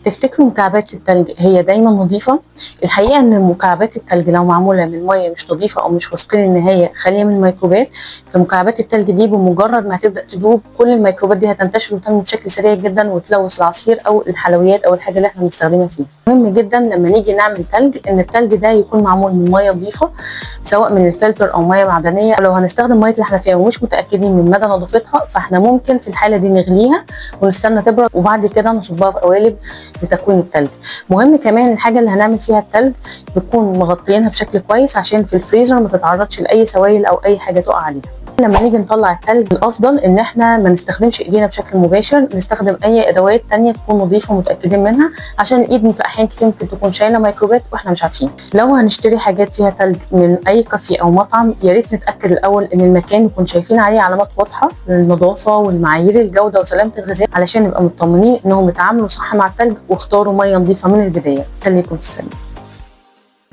تفتكروا مكعبات التلج هي دايما نظيفة؟ الحقيقة ان مكعبات التلج لو معمولة من مية مش نظيفة او مش واثقين ان هي خالية من الميكروبات، فمكعبات التلج دي بمجرد ما هتبدأ تدوب كل الميكروبات دي هتنتشر وتنمو بشكل سريع جدا وتلوث العصير او الحلويات او الحاجة اللي احنا بنستخدمها فيه. مهم جدا لما نيجي نعمل تلج ان التلج ده يكون معمول من مية نظيفة، سواء من الفلتر او مية معدنية. لو هنستخدم مية الحنفية ومش متأكدين من مدى نظافتها فاحنا ممكن في الحالة دي نغليها ونستنى تبرد وبعد كده نصبها في قوالب لتكوين التلج. مهم كمان الحاجه اللي هنعمل فيها التلج نكون مغطيينها بشكل كويس عشان في الفريزر ما تتعرضش لاي سوائل او اي حاجه تقع عليها. لما نيجي نطلع التلج الافضل ان احنا ما نستخدمش ايدينا بشكل مباشر، نستخدم اي ادوات تانية تكون نظيفه ومتاكدين منها، عشان الايد في احيان كتير ممكن تكون شايله ميكروبات واحنا مش عارفين. لو هنشتري حاجات فيها تلج من اي كافيه او مطعم يا ريت نتاكد الاول ان المكان يكون شايفين عليه علامات واضحه للنظافه والمعايير الجوده وسلامه الغذاء، علشان نبقى مطمنين انهم اتعاملوا صح مع التلج واختاروا ميه نظيفه من البدايه. خليكم في السلامه.